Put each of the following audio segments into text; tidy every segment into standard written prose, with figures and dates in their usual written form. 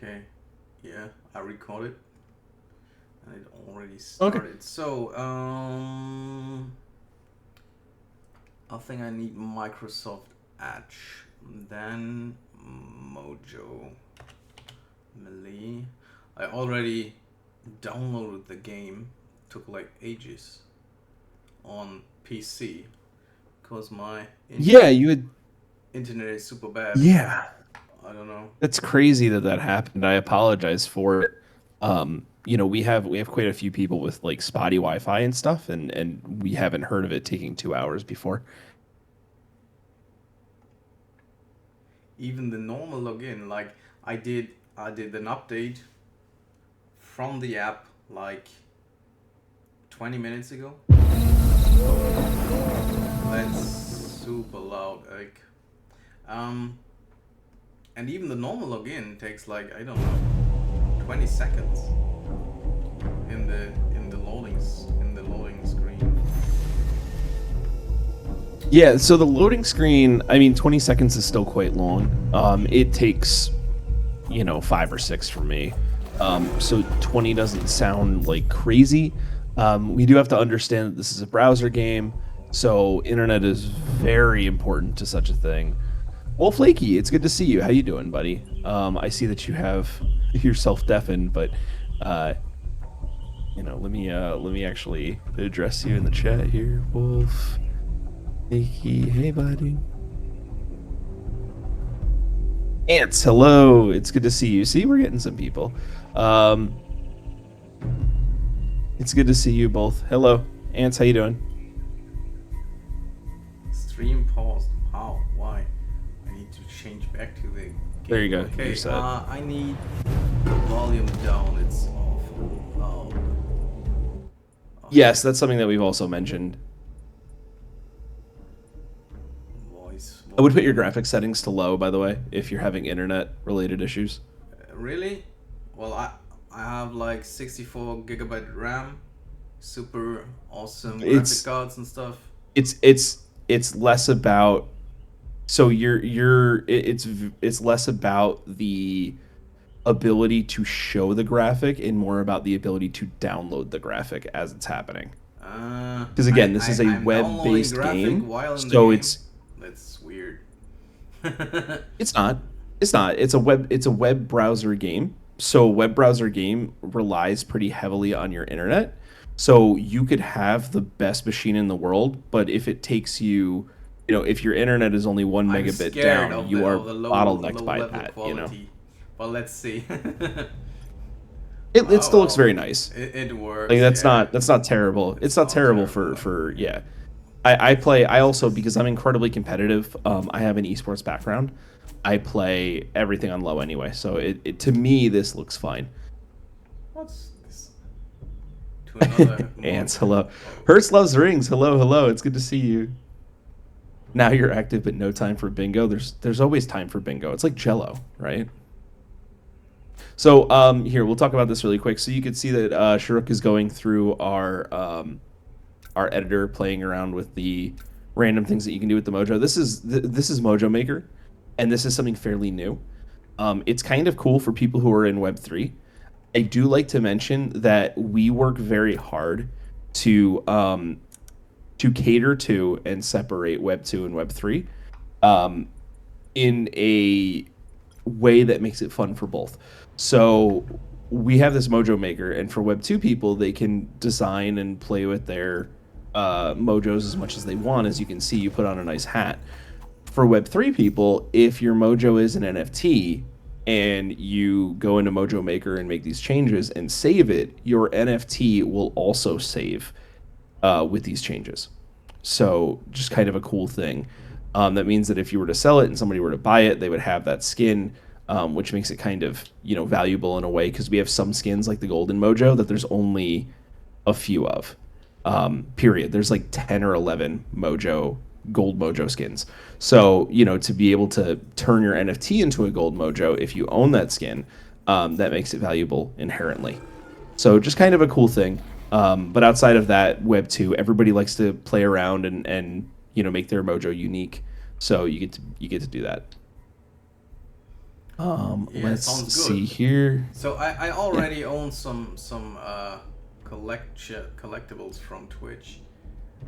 Okay. Yeah, I recorded and it already Okay. started. So, I think I need Microsoft Edge, then Mojo Melee. I already downloaded the game. Took like ages on PC because my Yeah, you would. internet is super bad. Yeah, I don't know. that's crazy that that happened. I apologize for it. We have quite a few people with like spotty Wi-Fi and stuff, and we haven't heard of it taking 2 hours before. Even the normal login, like I did an update from the app like 20 minutes ago. Oh, that's super loud. Like, um, and even the normal login takes like I don't know, 20 seconds in the loading screen. Yeah, so the loading screen, I mean, 20 seconds is still quite long. It takes, 5 or 6 for me. So 20 doesn't sound like crazy. We do have to understand that this is a browser game, so internet is very important to such a thing. Well, Flaky, it's good to see you. How you doing, buddy? I see that you have yourself deafened, but uh, let me actually address you in the chat here, Wolf. Flaky, hey, buddy. Ants, hello. It's good to see you. See, we're getting some people. Um, it's good to see you both. Hello, Ants. How you doing? Stream paused. How? Why? I need to change back to the There you game. go. You're Okay. set. I need the volume down. It's awful loud. Okay. Yes, that's something that we've also mentioned. Voice I would put your volume. graphics settings to low, by the way, if you're having internet-related issues. Really? Well, I have like 64 gigabyte RAM, super awesome graphic It's cards and stuff. it's less about so it's less about the ability to show the graphic and more about the ability to download the graphic as it's happening. Because again, this is a I'm downloading web-based graphic game, while in the so game. it's That's weird. it's not it's not it's a web browser game. So a web browser game relies pretty heavily on your internet. So you could have the best machine in the world, but if it takes you, if your internet is only one I'm megabit scared down, of you the are low bottlenecked by level that. quality. But let's see. It Oh still looks well, very nice. it Like works. that's Yeah, not terrible. It's it's not not terrible terrible. for yeah. I also, because I'm incredibly competitive. I have an esports background. I play everything on low anyway, so it to me this looks fine. What's this? To another mode. Ants, hello. Oh, Hertz loves rings. Hello, hello. It's good to see you. Now you're active, but no time for bingo. There's always time for bingo. It's like Jello, right? So here we'll talk about this really quick. So you can see that Sharuk is going through our editor, playing around with the random things that you can do with the Mojo. This is Mojo Maker, and this is something fairly new. It's kind of cool for people who are in Web3. I do like to mention that we work very hard to cater to and separate Web 2 and Web 3 um, in a way that makes it fun for both. So we have this Mojo Maker, and for Web 2 people, they can design and play with their Mojos as much as they want. As you can see, you put on a nice hat. For Web 3 people, if your Mojo is an NFT and you go into Mojo Maker and make these changes and save it, your NFT will also save with these changes. So just kind of a cool thing. That means that if you were to sell it and somebody were to buy it, they would have that skin, which makes it kind of valuable in a way, because we have some skins like the Golden Mojo that there's only a few of. Period. There's like 10 or 11 Mojo gold Mojo skins. So to be able to turn your NFT into a gold Mojo if you own that skin, that makes it valuable inherently. So just kind of a cool thing. But outside of that, Web 2, everybody likes to play around and make their Mojo unique. So you get to do that. Yeah, sounds Let's see good. here. So I Yeah. already own some collectibles from Twitch,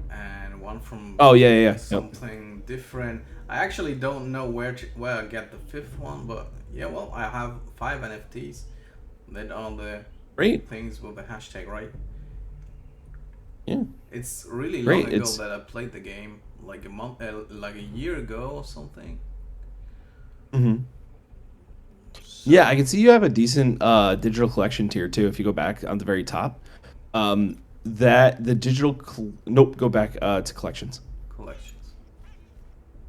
and one from Oh yeah, yeah, Bing, yeah. Yep. something different. I actually don't know where I get the fifth one, but yeah, well, I have 5 NFTs. That are the Great. things with the hashtag, right? Yeah. It's really long Great. ago It's that I played the game, like a year ago or something. mhm. Yeah, I So can see you have a decent digital collection tier too. If you go back on the very top, that the nope, go back to collections, collections.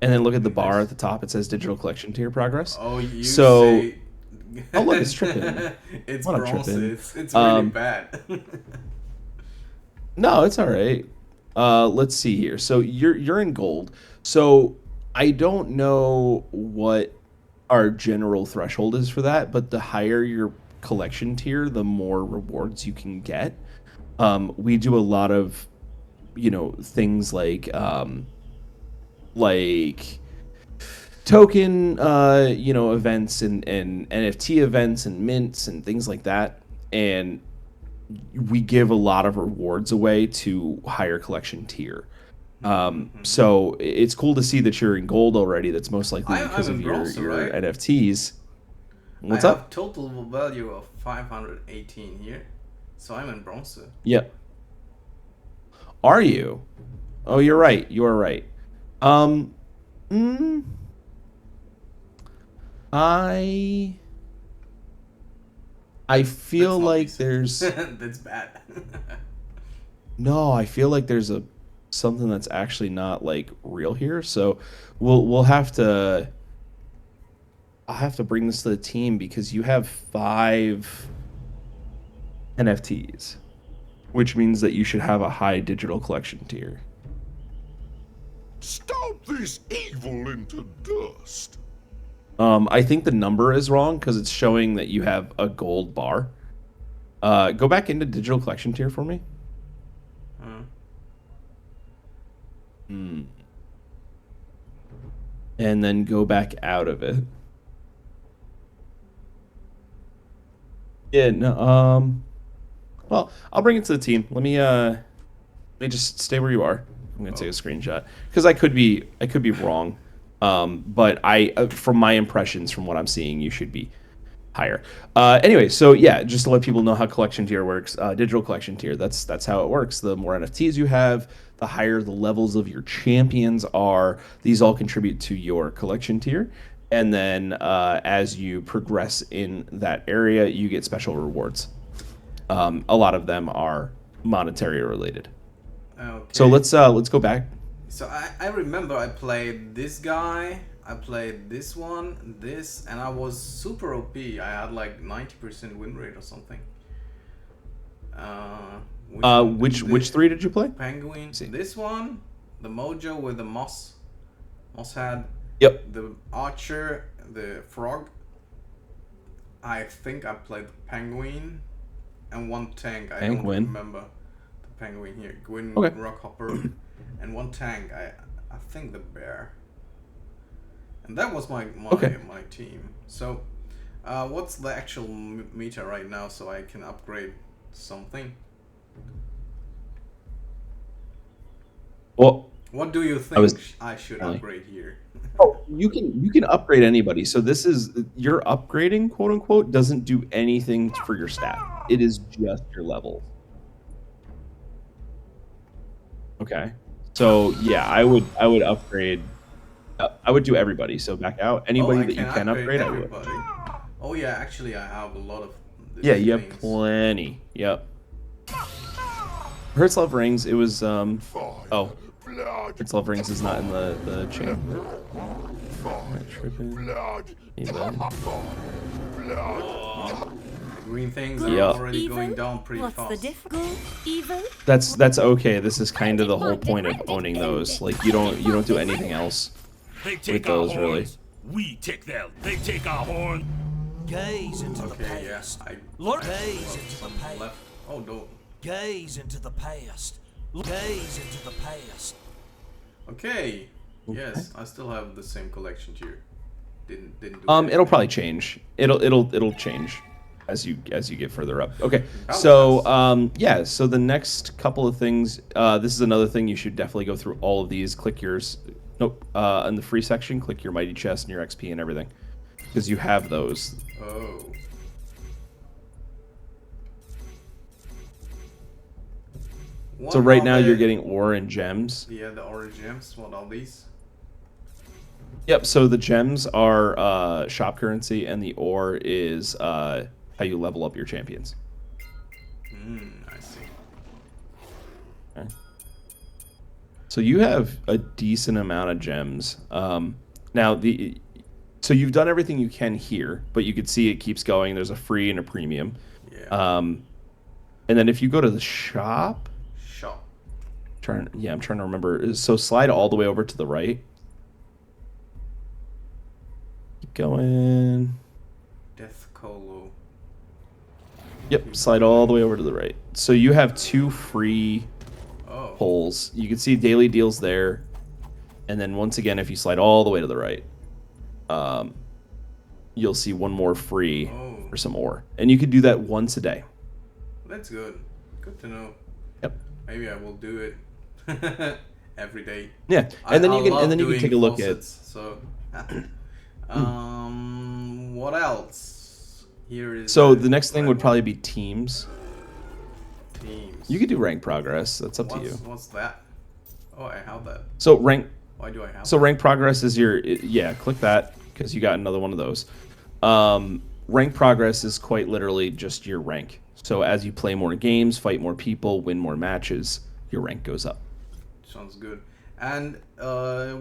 and then look at the Like bar at this. the top. It says digital collection tier progress. Oh, you So, say oh look, it's tripping. it's I'm not bronze. tripping. It's really Um, bad. no, it's all right. Let's see here. So you're in gold. So I don't know what our general threshold is for that, but the higher your collection tier, the more rewards you can get. We do a lot of, things like token, events and NFT events and mints and things like that. And we give a lot of rewards away to higher collection tier. So it's cool to see that you're in gold already. That's most likely I'm because of in your bronze, your right? NFTs. I What's have up? total value of 518 here, so I'm in bronze. Yep. Are you? Oh, Of you're course. right. You are right. Um, mm, I I That's feel not like decent. there's That's bad. no. I feel like there's a something that's actually not like real here. So we'll have to. I'll have to bring this to the team because you have 5 NFTs, which means that you should have a high digital collection tier. Stomp this evil into dust. I think the number is wrong because it's showing that you have a gold bar. Go back into digital collection tier for me. Uh, Hmm. And then go back out of it. Yeah, no, well, I'll bring it to the team. Let me just stay where you are. I'm gonna take a oh, screenshot because I could be wrong. But from my impressions, from what I'm seeing, you should be higher. Anyway, so yeah, just to let people know how collection tier works, digital collection tier. That's how it works. The more NFTs you have, the higher the levels of your champions are. These all contribute to your collection tier. And then as you progress in that area, you get special rewards. A lot of them are monetary related. So okay. let's go back. So I remember I played this guy, I played this one, this, and I was super OP. I had like 90% win rate or something. Which one? Which three did you play? Penguin. See. This one, the Mojo with the moss head, Yep. the archer, the frog. I think I played the penguin, and one tank. I don't Penguin. remember the penguin here. Gwyn Okay. Rockhopper, and one tank. I think the bear. And that was my Okay. my team. So, what's the actual meter right now so I can upgrade something? Well, What do you I was think I should only. upgrade here? Oh, you can upgrade anybody. So this is your upgrading, quote unquote, doesn't do anything for your stat. It is just your levels. Okay. So yeah, I would upgrade. I would do everybody. So back out. Oh, Anybody I that you can can upgrade upgrade, I would. everybody. Oh yeah, actually I have a lot of Yeah, these you have things. plenty. Yep. Hurts Love Rings. It was Fire, Oh, blood, Hurts Love Rings is not in the chain. fire, Tripping. blood, Even. blood. Green things are Yeah. already going down pretty What's the fast. difference? Even? That's okay. This is kind of the whole point of owning those. Like you don't do anything else They with take our those really. horns. We take them. They take our horn. Gaze into the Okay, yeah. past. I Look. have Gaze into the some past. left. Oh no. Gaze into the past. Gaze into the past. Okay. Yes, I still have the same collection here. Didn't do It'll probably change. It'll change as you get further up. Okay. Oh, So that's- yeah. So the next couple of things. This is another thing you should definitely go through all of these. Click yours. Nope. In the free section, click your mighty chest and your XP and everything, because you have those. Oh. What So right are now you're the- getting ore and gems. Yeah, the orange gems. What are these? Yep. So the gems are shop currency, and the ore is how you level up your champions. I see. Okay. So you have a decent amount of gems. Now so you've done everything you can here, but you can see it keeps going. There's a free and a premium. Yeah. And then if you go to the shop, Shop. I'm trying to remember. So slide all the way over to the right. Keep going. Death Colo. Yep, slide all the way over to the right. So you have 2 free Oh. polls. You can see daily deals there. And then once again, if you slide all the way to the right, you'll see 1 more free Oh. for some ore. And you can do that once a day. That's good. Good to know. Yep. Maybe I will do it every day. Yeah. And then you can take a look at So, what else? Here is. So the next thing would probably be teams. teams. You could do rank progress. That's up to you. What's that? Oh, I have that. So rank Why do I have? rank progress is click that because you got another one of those. Rank progress is quite literally just your rank. So as you play more games, fight more people, win more matches, your rank goes up. Sounds good. And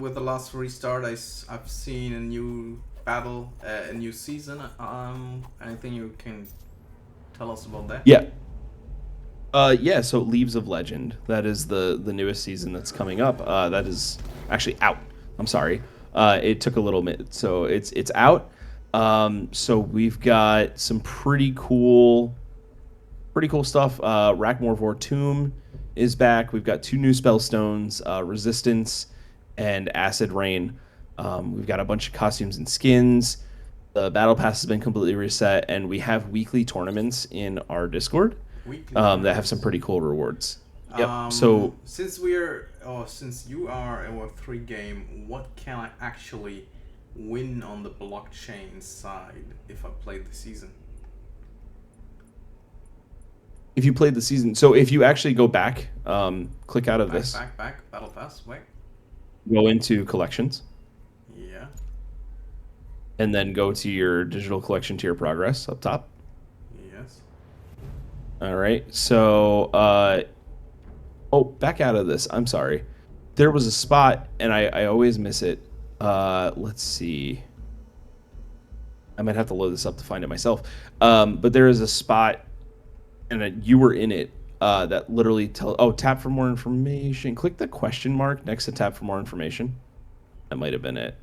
with the last restart, I've seen a new battle, a new season. Anything you can tell us about that? Yeah. So Leaves of Legend. That is the newest season that's coming up. That is actually out. I'm sorry. It took a little minute. So it's out. So we've got some pretty cool stuff. Rackmore Tomb is back. We've got 2 new spell stones, Resistance and Acid Rain. We've got a bunch of costumes and skins. The battle pass has been completely reset, and we have weekly tournaments in our Discord that have some pretty cool rewards. Yep. So since you are a Web3 game, what can I actually win on the blockchain side if I play the season? if you played the season, so if you actually go back, click out of this, Back, battle pass, wait. go into collections, Yeah, and then go to your digital collection tier progress up top. yes. All right. So, back out of this. I'm sorry. There was a spot, and I always miss it. Let's see. I might have to load this up to find it myself. But there is a spot, and you were in it, that literally tap for more information. Click the question mark next to tap for more information. That might have been it.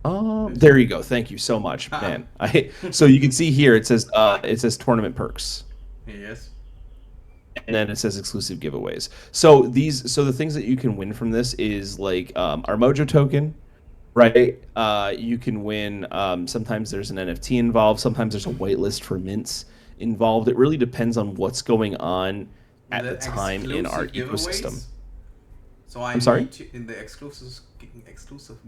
There you go. Thank you so much, man. So you can see here it says tournament perks. Yes. And then it says exclusive giveaways. So the things that you can win from this is like our Mojo token, right? You can win. Sometimes there's an NFT involved. Sometimes there's a whitelist for mints involved. It really depends on what's going on at the time in our ecosystem. So I'm sorry? in the exclusive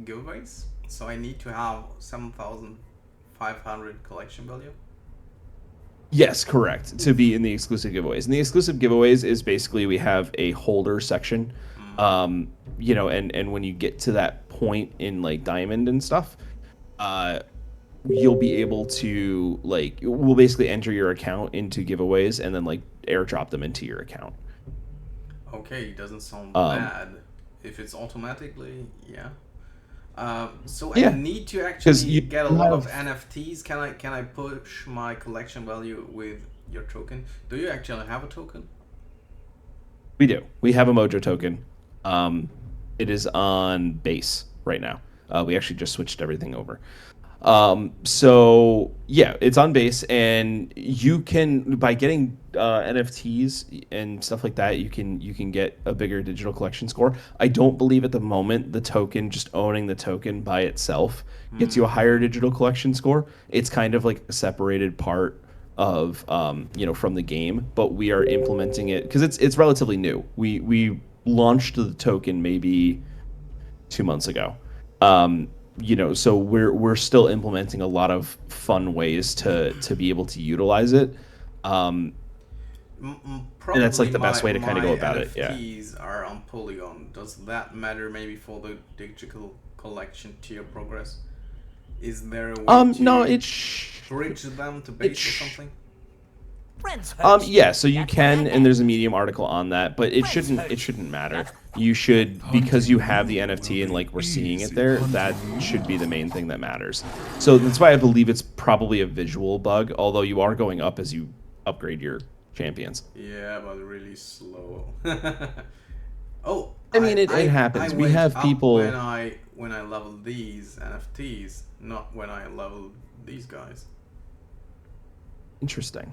giveaways. So I need to have 7,500 collection value. Yes, correct. To be in the exclusive giveaways. And the exclusive giveaways is basically we have a holder section. And when you get to that point in like diamond and stuff, you'll be able to we'll basically enter your account into giveaways and then like airdrop them into your account. Okay, doesn't sound bad. If it's automatically, yeah. So I need to actually get a lot of NFTs. Can I push my collection value with your token? Do you actually have a token? We do. We have a Mojo token. It is on base right now. We actually just switched everything over. So yeah, it's on base, and you can by getting NFTs and stuff like that, you can get a bigger digital collection score. I don't believe at the moment the token, just owning the token by itself, gets you a higher digital collection score. It's kind of like a separated part of from the game, but we are implementing it because it's relatively new. We launched the token maybe 2 months ago. So we're still implementing a lot of fun ways to be able to utilize it. And that's like the best way to kind of go about it. Yeah. NFTs are on Polygon. Does that matter maybe for the digital collection tier progress? Is there a way to No, bridge them to base or something? Friends yeah, so you can, and there's a Medium article on that, but it shouldn't matter. You should, because you have the NFT and like we're seeing it there, that should be the main thing that matters. So that's why I believe it's probably a visual bug, although you are going up as you upgrade your champions. Yeah, but really slow. Oh, I mean, it happens. We went have up people- when I leveled these NFTs, not when I leveled these guys. Interesting.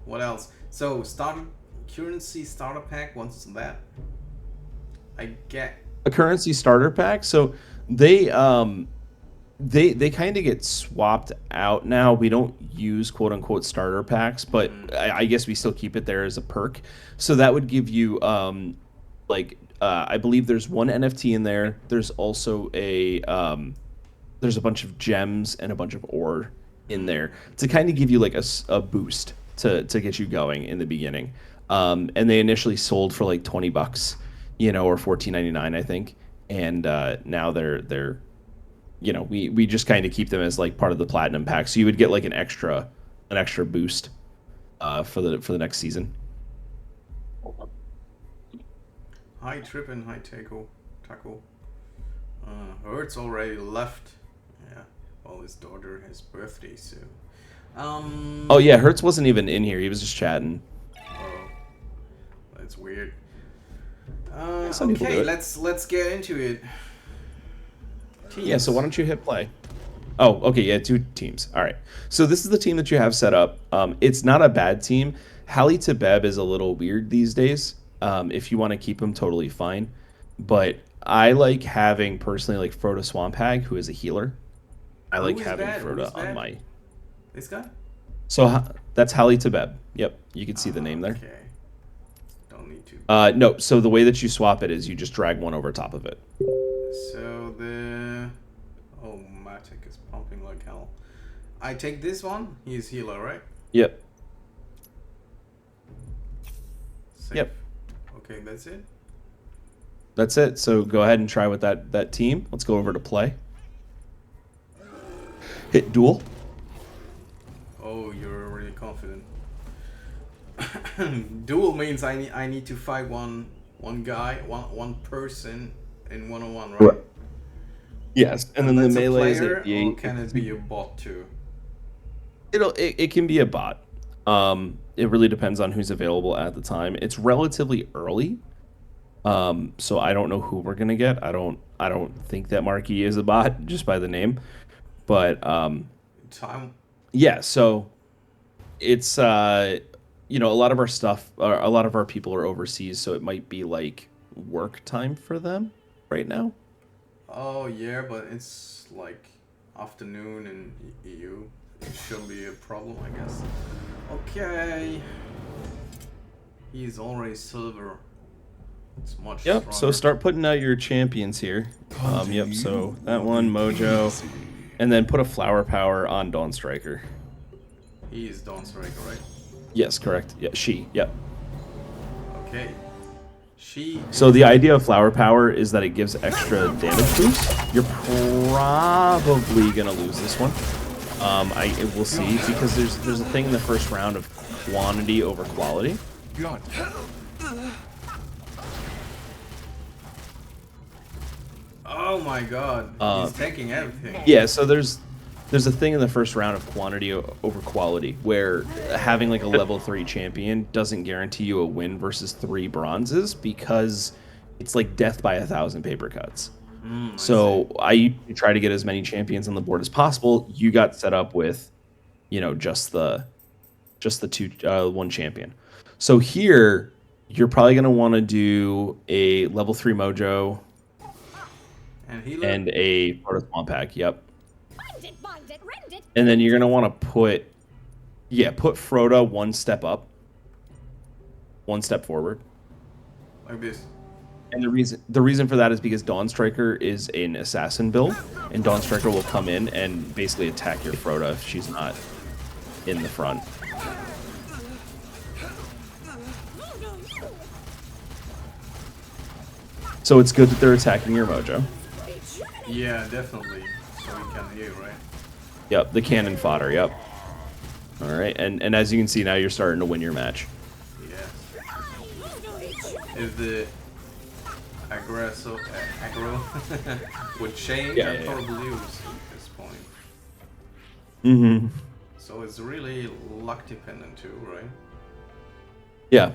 What else? So currency starter pack. What's that? I get. A currency starter pack. So they kind of get swapped out now. We don't use quote unquote starter packs, but I guess we still keep it there as a perk. So that would give you I believe there's one NFT in there. There's also there's a bunch of gems and a bunch of ore in there to kind of give you like a boost to get you going in the beginning. And they initially sold for like $20, or $14.99, I think. And now they're we just kind of keep them as like part of the platinum pack. So you would get like an extra boost for the next season. Hi Trippin, hi Taco. Hurt's already left. Yeah. Well, his daughter has birthday soon. Oh yeah, Hertz wasn't even in here. He was just chatting. Oh, that's weird. Some people do Okay, it. let's get into it. Yeah, so why don't you hit play? Oh, okay, yeah, 2 teams. All right. So this is the team that you have set up. It's not a bad team. Hali Tabeb is a little weird these days. If you want to keep him, totally fine. But I like having, personally, like Frodo Swampag, who is a healer. I like is having that? Who is Frodo on that? my... This guy? So that's Hali Tabeb. Yep, you can see the name there. Okay. Don't need to. No, so the way that you swap it is you just drag one over top of it. So Matic is pumping like hell. I take this one. He's healer, right? Yep. Safe. Yep. Okay, that's it. That's it. So go ahead and try with that team. Let's go over to play. Hit duel. Oh, you're really confident. Duel means I need to fight one one person in 1-on-1, right? Yes, and then the that's a melee is player, at the or can it be a bot too? It can be a bot. It really depends on who's available at the time. It's relatively early, so I don't know who we're gonna get. I don't think that Marquis is a bot just by the name, but Time. yeah. So it's a lot of our stuff, a lot of our people are overseas, so it might be like work time for them right now. Oh yeah, but it's like afternoon in EU. It shouldn't be a problem, I guess. Okay. He's already silver. It's much Yep. stronger. So start putting out your champions here. Yep. So that one, Mojo, and then put a flower power on Dawn Striker. He is Dawn Striker, right? Yes, correct. Yeah, she. Yep. Okay. She. So the idea of flower power is that it gives extra damage boost. You're probably gonna lose this one. We'll see, because there's a thing in the first round of quantity over quality. God. Oh my god. He's taking everything. Yeah, so there's a thing in the first round of quantity over quality, where having like a level 3 champion doesn't guarantee you a win versus 3 bronzes, because it's like death by 1,000 paper cuts. I see. So I usually try to get as many champions on the board as possible. You got set up with, just the two one champion. So here you're probably gonna want to do a level 3 Mojo And healer? and a Proto Swamp Pack. Yep. Bind it, rend it. And then you're gonna want to put Froda one step up, one step forward. Like this. And the reason for that is because Dawn Striker is an assassin build, and Dawn Striker will come in and basically attack your Froda if she's not in the front. So it's good that they're attacking your Mojo. Yeah, definitely. So we can heal, right? Yep, the cannon fodder, yep. Alright, and as you can see now you're starting to win your match. Yes. If the aggro would change, Yeah, I'd yeah. probably lose at this point. Mm-hmm. So it's really luck dependent too, right? Yeah.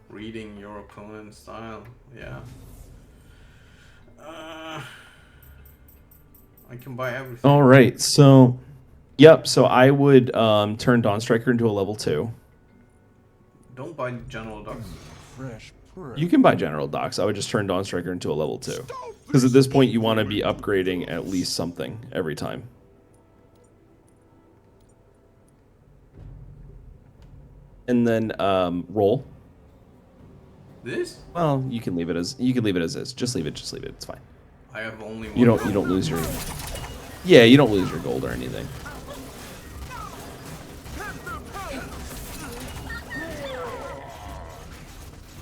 Reading your opponent's style, yeah. I can buy everything. Alright, so so I would turn Dawn Striker into a level 2. Don't buy General Dogs. Fresh prey. You can buy General Docs. I would just turn Dawn Striker into a level 2. Because at this point you want to be upgrading at least something every time. And then roll. This? Well, you can leave it as is. Just leave it. It's fine. I have only one. You don't gold. lose your. Yeah, you don't lose your gold or anything.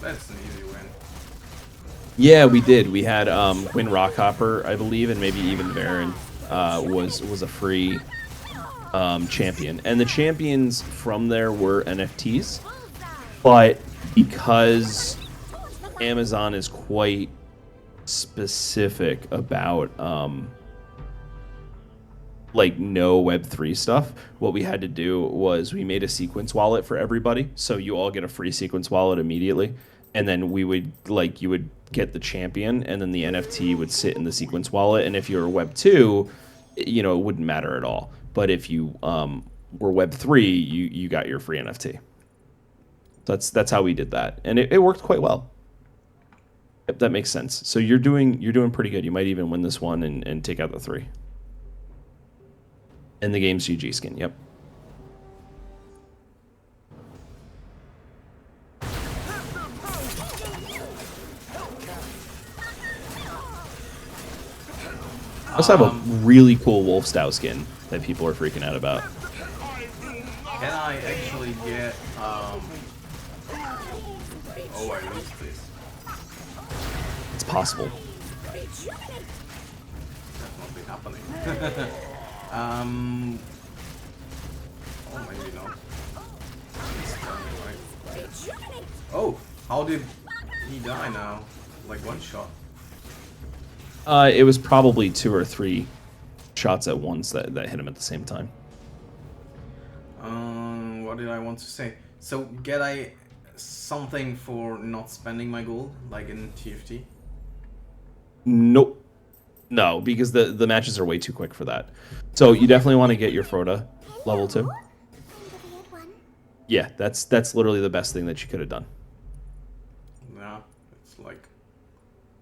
That's an easy win. Yeah, we did. We had Quinn Rockhopper, I believe, and maybe even Baron was a free champion. And the champions from there were NFTs. But because Amazon is quite specific about like no Web3 stuff, what we had to do was we made a sequence wallet for everybody, so you all get a free sequence wallet immediately, and then we would you would get the champion, and then the NFT would sit in the sequence wallet, and if you were Web2, it wouldn't matter at all. But if you were Web3, you got your free NFT. That's how we did that, and it worked quite well. If that makes sense. So you're doing pretty good. You might even win this one and take out the 3. And the game's GG skin, yep. I also have a really cool Wolf Stout skin that people are freaking out about. Can I actually get oh, I lose this. It's possible. That's not been happening. Oh, maybe not. It's done, right? Oh, how did he die now? Like one shot. It was probably 2 or 3 shots at once that hit him at the same time. What did I want to say? So, get I something for not spending my gold, like in TFT? Nope. No, because the matches are way too quick for that. So you definitely want to get your Froda level 2. Yeah, that's literally the best thing that you could have done. Yeah, it's like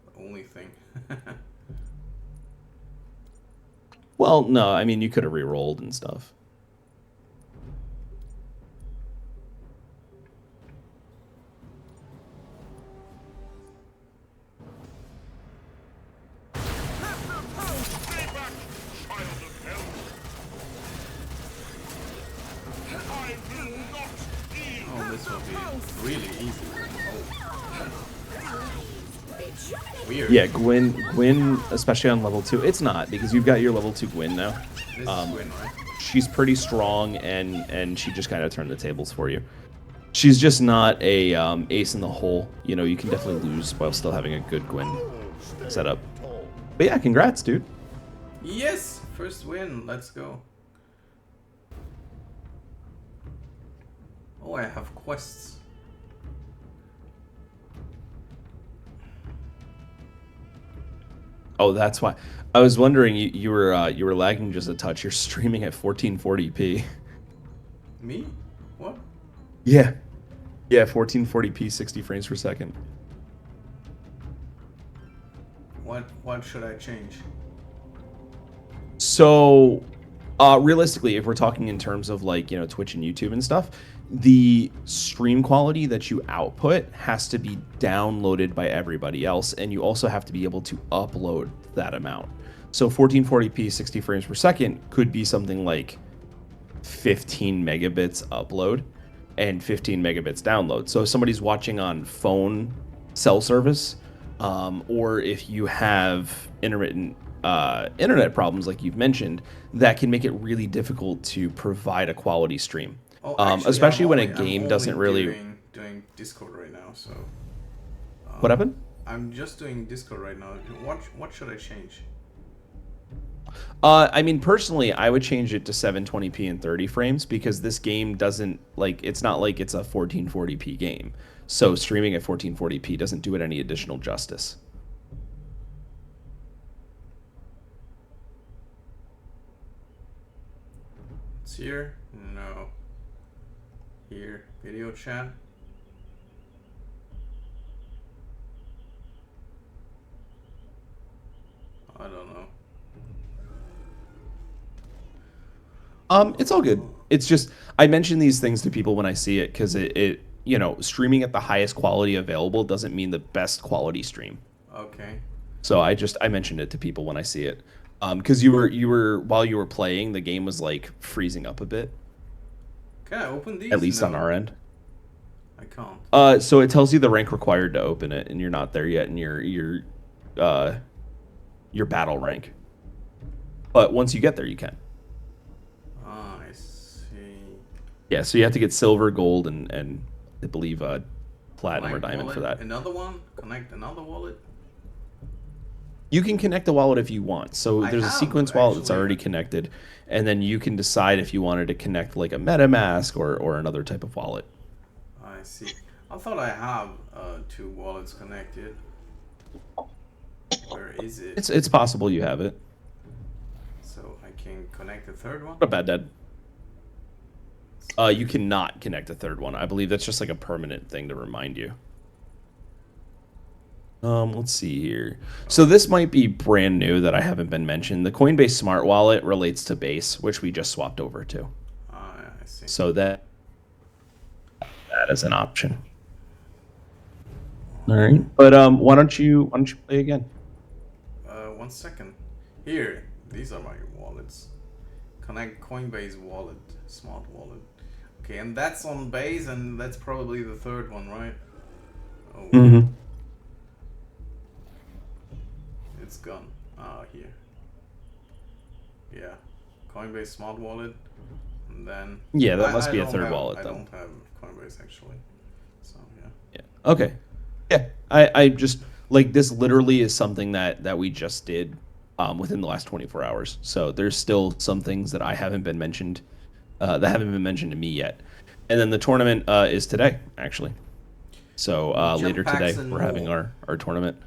the only thing. Well, no, I mean you could have re-rolled and stuff. Oh, this will be really easy. Oh. Weird. Yeah, Gwyn, especially on level 2, it's not because you've got your level 2 Gwyn now. This is win, right? She's pretty strong and she just kind of turned the tables for you. She's just not a ace in the hole. You can definitely lose while still having a good Gwyn setup. But yeah, congrats, dude. Yes! First win, let's go. Oh, I have quests. Oh, that's why. I was wondering you were lagging just a touch. You're streaming at 1440p. Me? What? Yeah. Yeah, 1440p, 60 frames per second. What should I change? So, realistically, if we're talking in terms of like, you know, Twitch and YouTube and stuff, the stream quality that you output has to be downloaded by everybody else, and you also have to be able to upload that amount. So 1440p, 60 frames per second could be something like 15 megabits upload and 15 megabits download. So if somebody's watching on phone cell service, or if you have intermittent internet problems like you've mentioned, that can make it really difficult to provide a quality stream. Oh, actually, Especially when a I'm game only doesn't really. doing Discord right now. So What happened? I'm just doing Discord right now. What should I change? I mean, personally, I would change it to 720p and 30 frames because this game doesn't like. It's not like it's a 1440p game. So streaming at 1440p doesn't do it any additional justice. It's here? No. Here, video chat. I don't know. It's all good. It's just I mention these things to people when I see it because it you know, streaming at the highest quality available doesn't mean the best quality stream. Okay. So I mentioned it to people when I see it. Because you were while you were playing, the game was like freezing up a bit, Can I open these? at least on No, our end. I can't. So it tells you the rank required to open it, and you're not there yet in your battle rank. But once you get there, you can. Ah, I see. Yeah, so you have to get silver, gold, and I believe platinum or Connect diamond for wallet, that. Another one? Connect another wallet? You can connect the wallet if you want. So I there's a have, sequence wallet that's actually. already connected, and then you can decide if you wanted to connect like a MetaMask or another type of wallet. I see. I thought I have two wallets connected. Where is it? It's possible you have it. So I can connect the third one? Not bad, Dad. You cannot connect a third one. I believe that's just like a permanent thing to remind you. Let's see here. So this might be brand new that I haven't been mentioned. The Coinbase Smart Wallet relates to Base, which we just swapped over to. Ah, I see. So that is an option. All right, but why don't you play again? 1 second. Here, these are my wallets. Connect Coinbase wallet, smart wallet. Okay, and that's on base, and that's probably the third one, right? Oh, Mm-hmm. it's gone. Ah, here. Yeah, Coinbase smart wallet, and then. Yeah, that must be a don't third have- wallet I then. don't have Coinbase actually, so yeah. Yeah. Okay. Yeah. I just like this literally is something that we just did within the last 24 hours. So there's still some things that I haven't been mentioned that haven't been mentioned to me yet. And then the tournament is today actually. So Jump later packs today and we're having more. our tournament.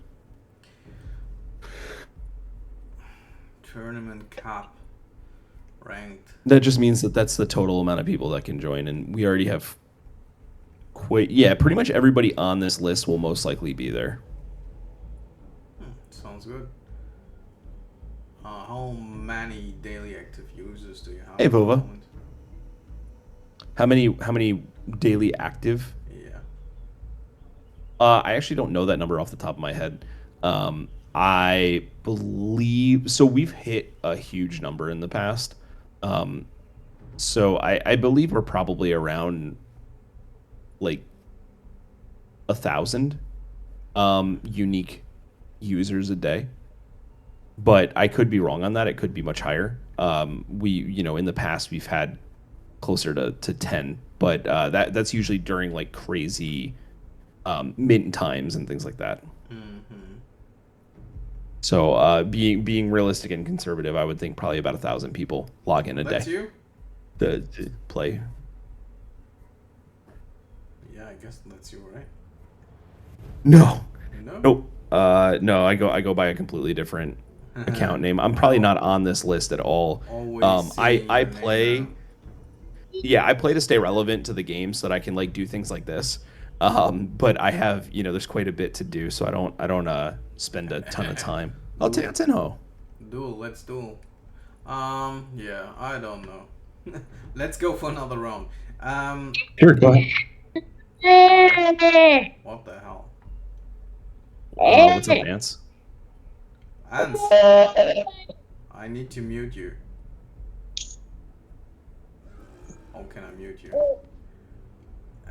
Tournament cap ranked. That just means that that's the total amount of people that can join, and we already have pretty much everybody on this list will most likely be there. Sounds good. How many daily active users do you have? Hey, at the Vova. moment? How many daily active? Yeah. I actually don't know that number off the top of my head. I believe so. We've hit a huge number in the past. So I believe we're probably around like 1,000 unique users a day. But I could be wrong on that. It could be much higher. In the past we've had closer to 10, but that's usually during like crazy mint times and things like that. So being realistic and conservative, I would think probably about 1,000 people log in a That's day you? to play. Yeah, I guess that's you, right? No, No? nope. No, I go by a completely different account name. I'm probably not on this list at all. Always seeing I your name play. now. Yeah, I play to stay relevant to the game so that I can like do things like this. But I have, there's quite a bit to do, so I don't spend a ton of time. I'll take Tenho. Duel, let's duel. Yeah, I don't know. Let's go for another round. Sure, go ahead. What the hell? What's up, Ants? Ans, I need to mute you. How can I mute you?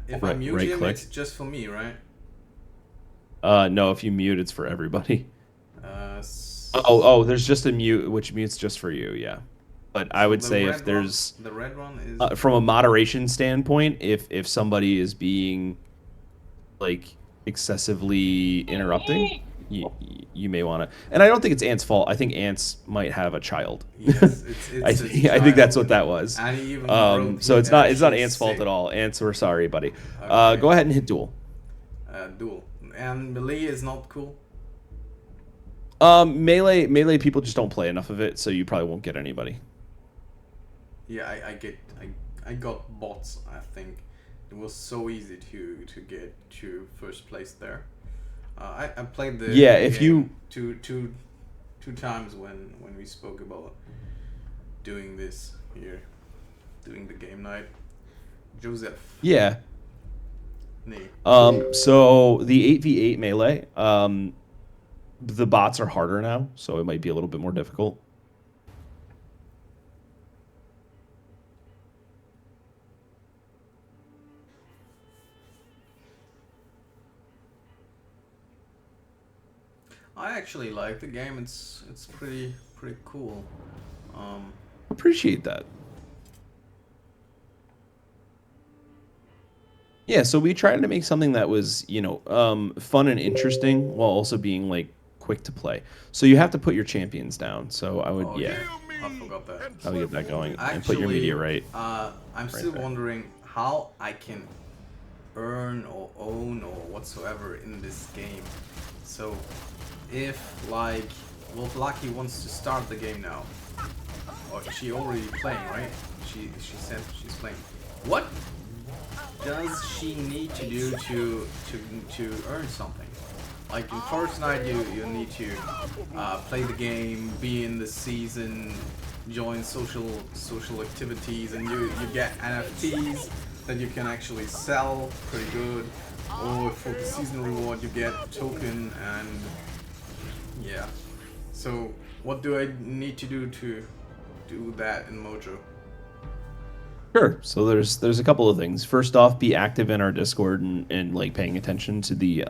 If I mute Right him, click. it's just for me, right? No, if you mute, it's for everybody. Uh, There's just a mute, which mutes just for you, yeah. But I would say if there's the red one is from a moderation standpoint, if somebody is being like excessively interrupting, you may want to. And I don't think it's Ant's fault. I think Ant's might have a child. yes, I it's think that's what that was. And he even wrote So here it's not that Ant's she's fault sick. at all. Ant's, we're sorry, buddy. Okay. Go ahead and hit duel. Duel. And melee is not cool. Melee people just don't play enough of it, so you probably won't get anybody. Yeah, I got bots. I think it was so easy to get to first place there. I played the Yeah, the if game you two times when we spoke about doing this here, doing the game night. Joseph. yeah. Nee. So the 8v8 melee, the bots are harder now, so it might be a little bit more difficult. I actually like the game. It's pretty cool. Appreciate that. Yeah, so we tried to make something that was, fun and interesting while also being like quick to play. So you have to put your champions down. So I would, Oh, yeah, I forgot that. I would get that going and Actually, put your media right. I'm still there. wondering how I can earn or own or whatsoever in this game. So, if like Wolf Lucky wants to start the game now, or she already playing, right? She said she's playing. What does she need to do to earn something? Like in first night, you need to play the game, be in the season, join social activities, and you get NFTs that you can actually sell pretty good. Or for the season reward, you get token and yeah. So what do I need to do that in Mojo? Sure. So there's a couple of things. First off, be active in our Discord and like paying attention to the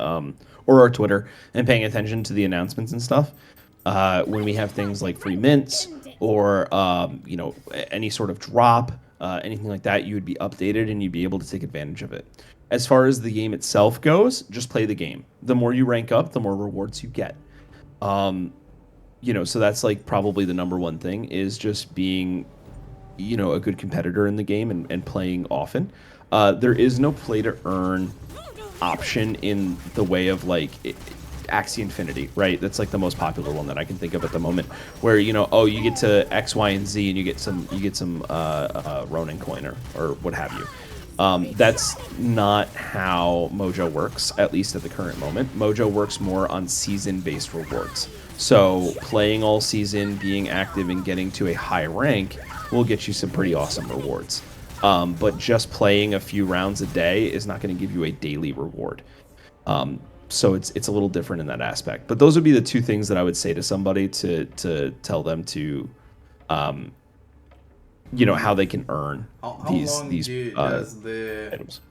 or our Twitter and paying attention to the announcements and stuff. When we have things like free mints or any sort of drop, anything like that, you would be updated and you'd be able to take advantage of it. As far as the game itself goes, just play the game. The more you rank up, the more rewards you get. So that's like probably the number one thing is just being a good competitor in the game and playing often. There is no play to earn option in the way of like Axie Infinity, right? That's like the most popular one that I can think of at the moment, where you get to X, Y, and Z, and you get some Ronin coin or what have you. That's not how Mojo works, at least at the current moment. Mojo works more on season-based rewards. So playing all season, being active, and getting to a high rank will get you some pretty awesome rewards. But just playing a few rounds a day is not going to give you a daily reward. So it's a little different in that aspect. But those would be the two things that I would say to somebody to tell them to, how they can earn How these long does the items.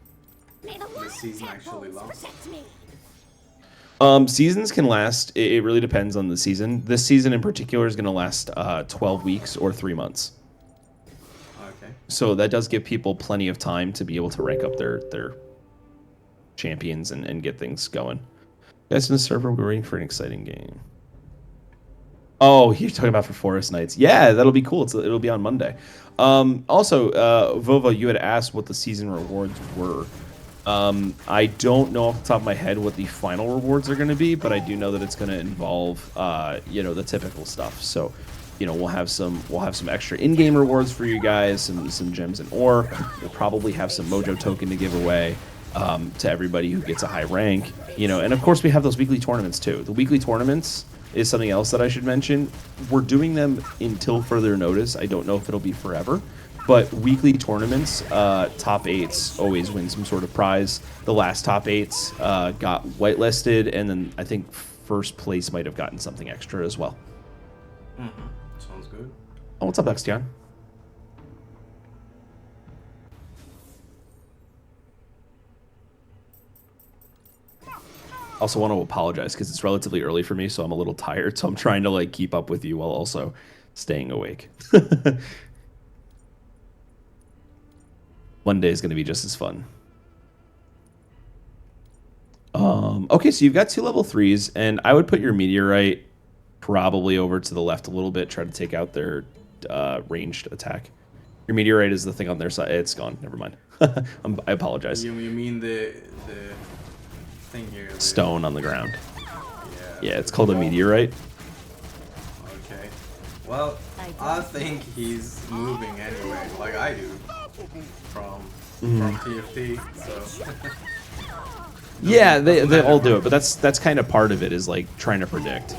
May the light season that actually holds last? protect me. Seasons can last. It really depends on the season. This season in particular is going to last 12 weeks or 3 months. Okay. So that does give people plenty of time to be able to rank up their champions and get things going. Guys in the server, we're waiting for an exciting game. Oh, you're talking about for Forest Nights. Yeah, that'll be cool. It'll be on Monday. Also, Vova, you had asked what the season rewards were. I don't know off the top of my head what the final rewards are going to be, but I do know that it's going to involve, the typical stuff. So, we'll have some extra in-game rewards for you guys, some gems and ore. We'll probably have some Mojo token to give away to everybody who gets a high rank. And of course we have those weekly tournaments too. The weekly tournaments is something else that I should mention. We're doing them until further notice. I don't know if it'll be forever. But weekly tournaments, top 8s always win some sort of prize. The last top 8s got whitelisted, and then I think first place might have gotten something extra as well. Mm-hmm. Sounds good. Oh, what's up, Xtion? Also want to apologize because it's relatively early for me, so I'm a little tired. So I'm trying to keep up with you while also staying awake. One day is going to be just as fun. Okay, so you've got 2 level 3s, and I would put your meteorite probably over to the left a little bit, try to take out their ranged attack. Your meteorite is the thing on their side. It's gone. Never mind. I apologize. You mean the thing here? The... Stone on the ground. Yeah, it's called a meteorite. Okay. Well, I think he's moving anyway, like I do, from TFT. So. Yeah, they all do it, but that's kind of part of it, is trying to predict. Yeah.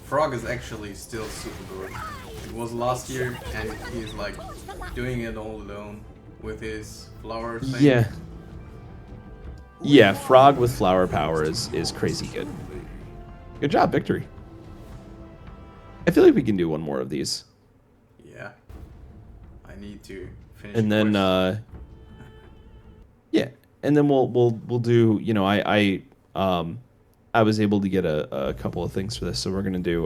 Frog is actually still super good. It was last year, and he's doing it all alone with his flower thing. Yeah, Frog with flower power is crazy good. Good job, Victory. I feel like we can do one more of these. Yeah. I need to finish. And then and then we'll do, I was able to get a couple of things for this, so we're going to do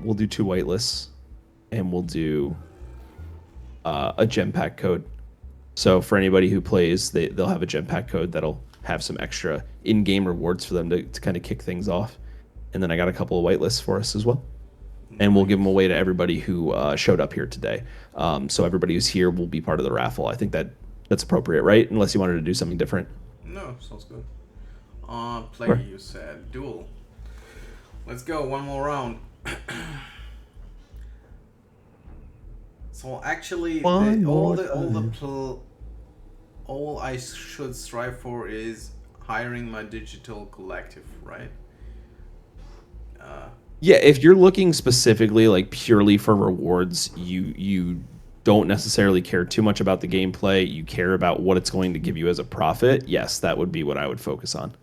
we'll do 2 whitelists, and we'll do a gem pack code. So for anybody who plays, they'll have a gem pack code that'll have some extra in-game rewards for them to kind of kick things off. And then I got a couple of whitelists for us as well. And we'll give them away to everybody who showed up here today. So everybody who's here will be part of the raffle. I think that's appropriate, right? Unless you wanted to do something different. No, sounds good. Play, Sure. You said. Duel. Let's go, one more round. So actually, all I should strive for is hiring my digital collective, right? Yeah, if you're looking specifically purely for rewards, you don't necessarily care too much about the gameplay. You care about what it's going to give you as a profit. Yes, that would be what I would focus on.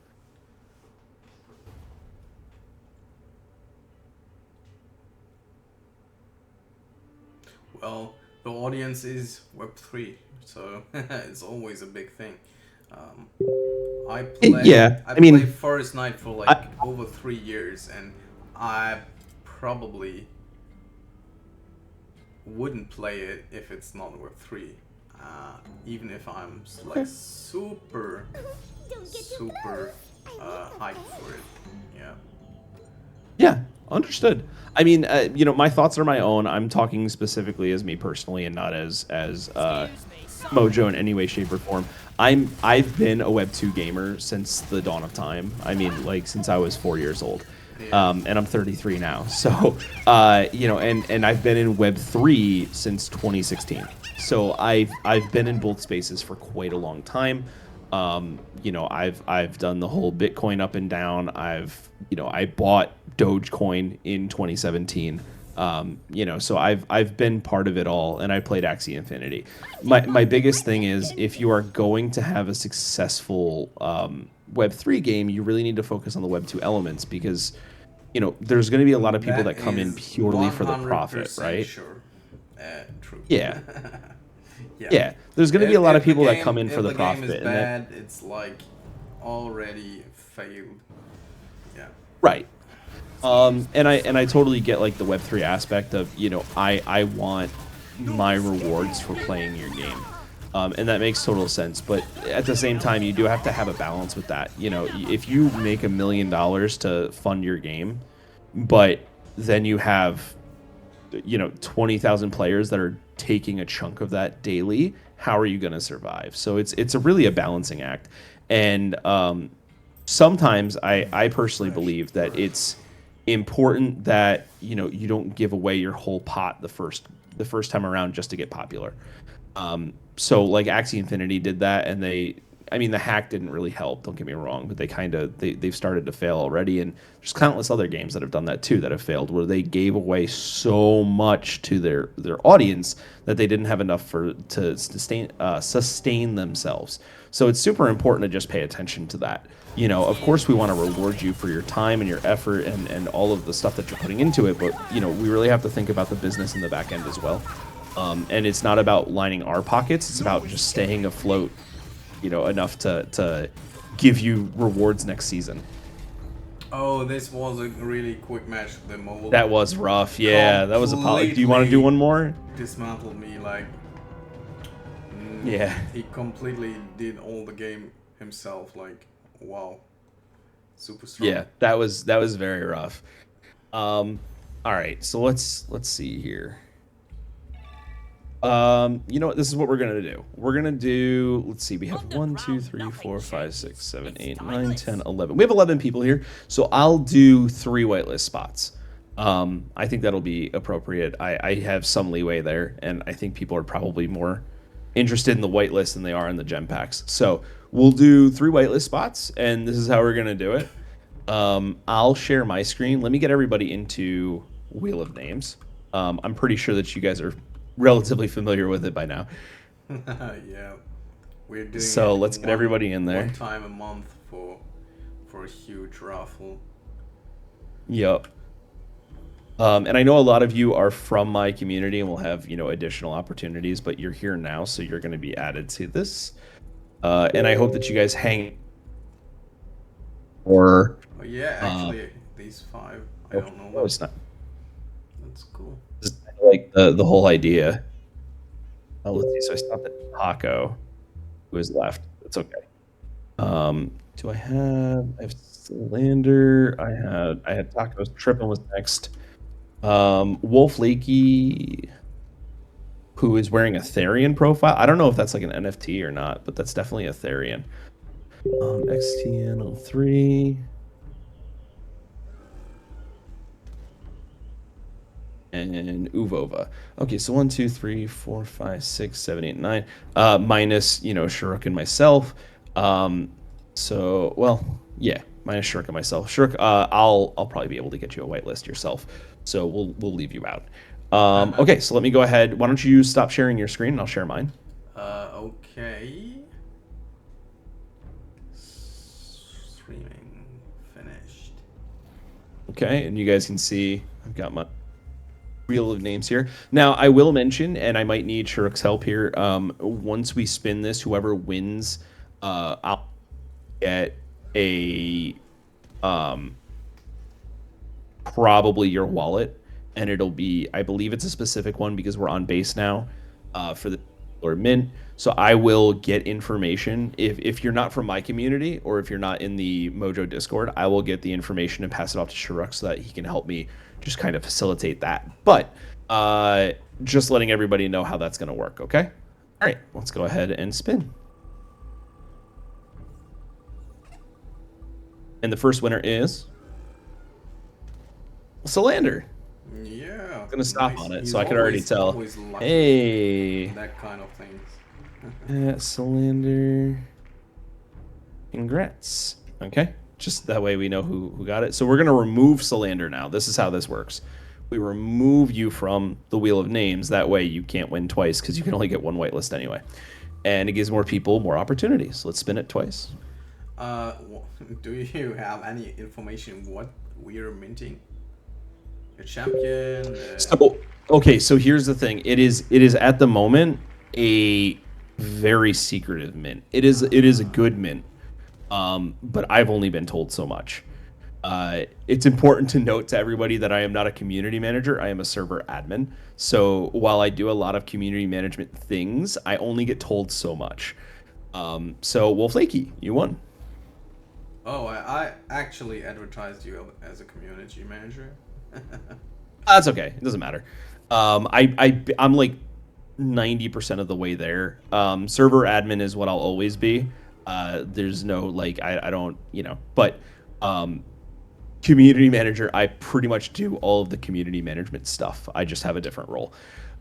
Well, the audience is Web3, so it's always a big thing. I played Forest Night for over 3 years, and I probably wouldn't play it if it's not Web3. Even if I'm super hyped for it. Yeah. Yeah, understood. I mean, my thoughts are my own. I'm talking specifically as me personally, and not as Mojo in any way, shape, or form. I've been a Web 2 gamer since the dawn of time. I mean, since I was 4 years old. And I'm 33 now. So, and I've been in Web 3 since 2016. So I've been in both spaces for quite a long time. I've done the whole Bitcoin up and down. I bought Dogecoin in 2017. So I've been part of it all, and I played Axie Infinity. My biggest thing is, if you are going to have a successful Web 3 game, you really need to focus on the Web 2 elements, because there's going to be a lot of people that come in purely for the profit, right? Sure. True. Yeah. Yeah. There's going to be a lot of people that come in for the profit. If the game is bad, it's already failed. Yeah. Right. And I totally get the Web3 aspect of, I want my rewards for playing your game. And that makes total sense. But at the same time, you do have to have a balance with that. If you make $1 million to fund your game, but then you have 20,000 players that are taking a chunk of that daily, how are you going to survive? So it's a really a balancing act. And sometimes I personally believe that it's important that you don't give away your whole pot the first time around just to get popular. So like Axie Infinity did that, and the hack didn't really help. Don't get me wrong, but they've started to fail already, and there's countless other games that have done that too that have failed, where they gave away so much to their audience that they didn't have enough to sustain themselves. So it's super important to just pay attention to that. Of course, we want to reward you for your time and your effort and all of the stuff that you're putting into it, but we really have to think about the business in the back end as well. And it's not about lining our pockets; it's about just staying afloat, enough to give you rewards next season. Oh, this was a really quick match. The mobile That was rough. Yeah, that was a poly. Do you want to do one more? dismantled me like. Yeah. He completely did all the game himself. Like, wow, super strong. Yeah, that was very rough. All right, so let's see here. What? This is what we're gonna do. We're gonna do. Let's see. We have 1, 2, 3, 4, 5, 6, 7, 8, 9, 10, 11. We have 11 people here, so I'll do 3 whitelist spots. I think that'll be appropriate. I have some leeway there, and I think people are probably more interested in the whitelist than they are in the gem packs. So we'll do 3 whitelist spots, and this is how we're gonna do it. I'll share my screen. Let me get everybody into Wheel of Names. I'm pretty sure that you guys are relatively familiar with it by now. Yeah, we're doing. So it let's get everybody in there. One time a month for a huge raffle. Yep. And I know a lot of you are from my community and will have additional opportunities, but you're here now, so you're going to be added to this. And I hope that you guys hang. Or Oh yeah, actually, these 5. I don't know. no, it's not. That's cool. This is like the whole idea. Oh, let's see. So I stopped at Taco, who is left. That's okay. Do I have Slander? I had Tacos. Trippin was next. Wolf Lakey, who is wearing a Therian profile. I don't know if that's like an NFT or not, but that's definitely a Therian. XTN03. And Uvova. Okay, so 1, 2, 3, 4, 5, 6, 7, 8, 9. Minus, Shuruk and myself. So, well, yeah, minus Shuruk and myself. Shuruk, I'll probably be able to get you a whitelist yourself. So we'll leave you out. Okay, so let me go ahead. Why don't you stop sharing your screen and I'll share mine. Okay. Streaming finished. Okay, and you guys can see I've got my Wheel of Names here. Now, I will mention, and I might need Shuruk's help here, once we spin this, whoever wins, I'll get a, probably your wallet, and it'll be, I believe it's a specific one because we're on base now, for the or mint. So I will get information. If you're not from my community, or if you're not in the Mojo Discord, I will get the information and pass it off to Shuruk so that he can help me just kind of facilitate that. But just letting everybody know how that's going to work, okay? All right, let's go ahead and spin. And the first winner is Salander. Yeah. I'm going to stop nice. on it, He's so I could already tell. always lucky. Hey. That kind of things. Salander. Congrats. Okay. Just that way we know who got it. So we're going to remove Salander now. This is how this works. We remove you from the Wheel of Names. That way you can't win twice because you can only get one whitelist anyway. And it gives more people more opportunities. Let's spin it twice. Do you have any information what we are minting? A champion? So, okay, so here's the thing. It is at the moment a very secretive mint. It is a good mint. But I've only been told so much. It's important to note to everybody that I am not a community manager. I am a server admin. So while I do a lot of community management things, I only get told so much. So Wolf Lakey, you won. Oh, I actually advertised you as a community manager. That's okay. It doesn't matter. I'm like 90% of the way there. Server admin is what I'll always be. There's no like I don't but community manager, I pretty much do all of the community management stuff. I just have a different role.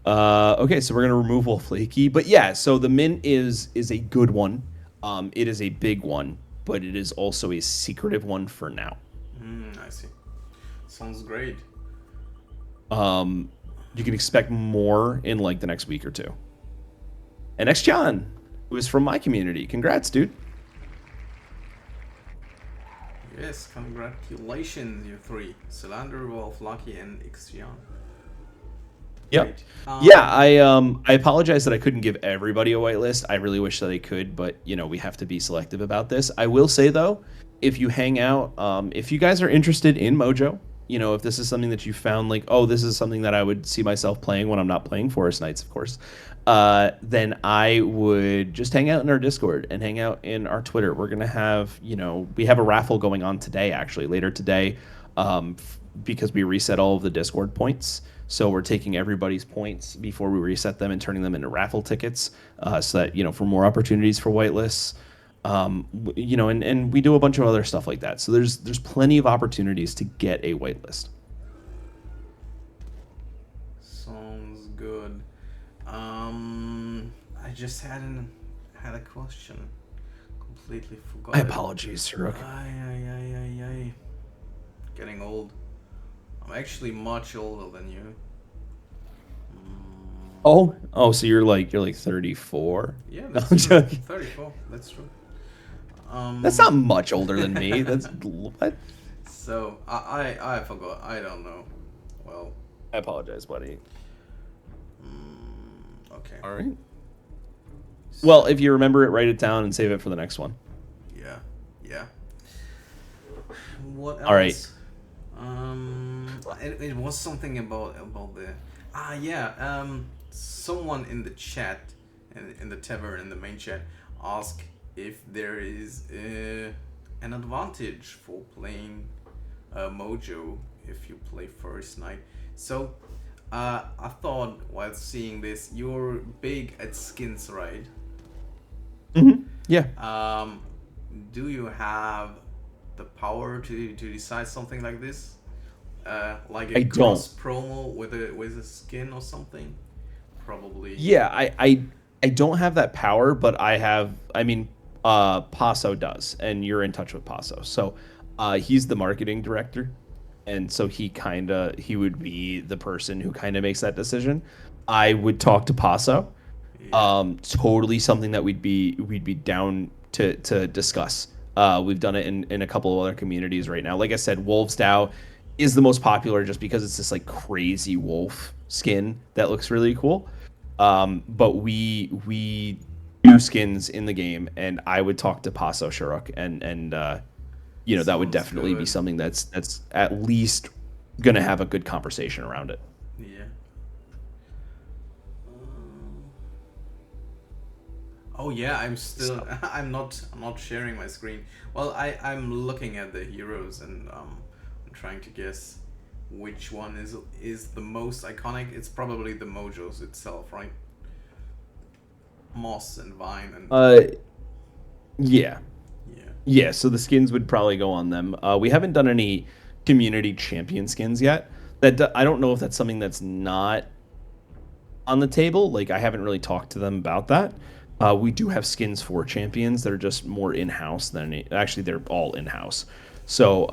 Okay, so we're gonna remove Wolf Flaky, but yeah, so the mint is a good one. It is a big one, but it is also a secretive one for now. I see. Sounds great. You can expect more in like the next week or two. And X John, who is from my community, congrats, dude. Yes, congratulations, you three. Cylinder, Wolf, Lucky, and Ixion. Yep. Great. Yeah, I apologize that I couldn't give everybody a whitelist. I really wish that I could, but we have to be selective about this. I will say though, if you hang out, if you guys are interested in Mojo, if this is something that you found like, oh, this is something that I would see myself playing when I'm not playing Forest Nights, of course, then I would just hang out in our Discord and hang out in our Twitter. We're going to have, we have a raffle going on today, actually, later today, because we reset all of the Discord points. So we're taking everybody's points before we reset them and turning them into raffle tickets, so that, for more opportunities for whitelists. And we do a bunch of other stuff like that. So there's plenty of opportunities to get a whitelist. Sounds good. I just had a question. Completely forgot. My apologies, Rook. Ay. Getting old. I'm actually much older than you. Oh, so you're like 34? Yeah, No, that's I'm true. joking. 34. That's true. That's not much older than me. That's what? So I forgot. I don't know. Well. I apologize, buddy. Okay. All right. Well, if you remember it, write it down and save it for the next one. Yeah. What else? All right. It was something about the someone in the chat, in the tavern, in the main chat, asked if there is an advantage for playing Mojo if you play First Night. So I thought while seeing this, you're big at skins, right? Mm-hmm. Yeah. Do you have the power to decide something like this? Like a cross promo with a skin or something? Probably. Yeah, I don't have that power, but Paso does, and you're in touch with Paso. So he's the marketing director, and so he would be the person who kind of makes that decision. I would talk to Paso. Yeah. Totally something that we'd be down to discuss. We've done it in a couple of other communities right now. Like I said, Wolves DAO is the most popular just because it's this like crazy wolf skin that looks really cool. But we do skins in the game, and I would talk to Paso Sharuk, and that would definitely be something that's at least gonna have a good conversation around it. Yeah. Oh yeah, I'm not sharing my screen. Well, I'm looking at the heroes, and I'm trying to guess which one is the most iconic. It's probably the Mojos itself, right? Moss and Vine and yeah. So the skins would probably go on them. We haven't done any community champion skins yet. I don't know if that's something that's not on the table. Like, I haven't really talked to them about that. We do have skins for champions that are just more in-house than actually they're all in-house. So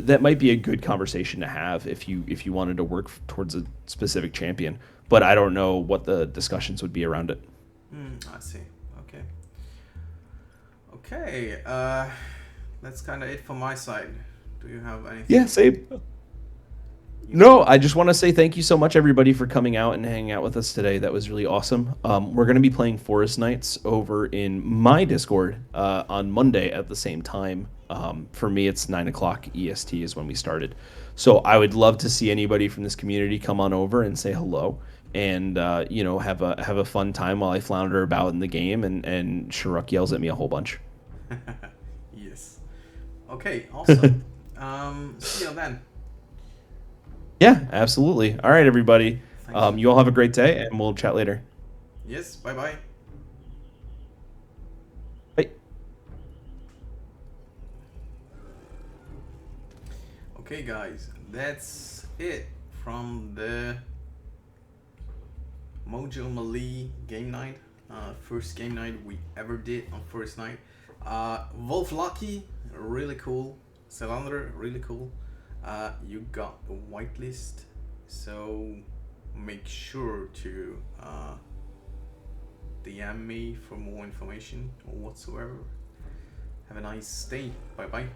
that might be a good conversation to have if you wanted to work towards a specific champion. But I don't know what the discussions would be around it. I see. Okay. That's kind of it from my side. Do you have anything? Yeah, same. No, I just want to say thank you so much, everybody, for coming out and hanging out with us today. That was really awesome. We're going to be playing Forest Nights over in my Discord on Monday at the same time. For me, it's 9 o'clock EST is when we started. So I would love to see anybody from this community come on over and say hello and have a fun time while I flounder about in the game and Sharuk yells at me a whole bunch. Yes. Okay, awesome. See you then. Yeah, absolutely. All right, everybody. Thanks. You all have a great day, and we'll chat later. Yes, bye bye. Bye. Okay, guys, that's it from the Mojo Melee game night. First game night we ever did on first night. Wolf Lucky, really cool. Cylinder, really cool. You got the whitelist, so make sure to DM me for more information or whatsoever. Have a nice day. Bye bye.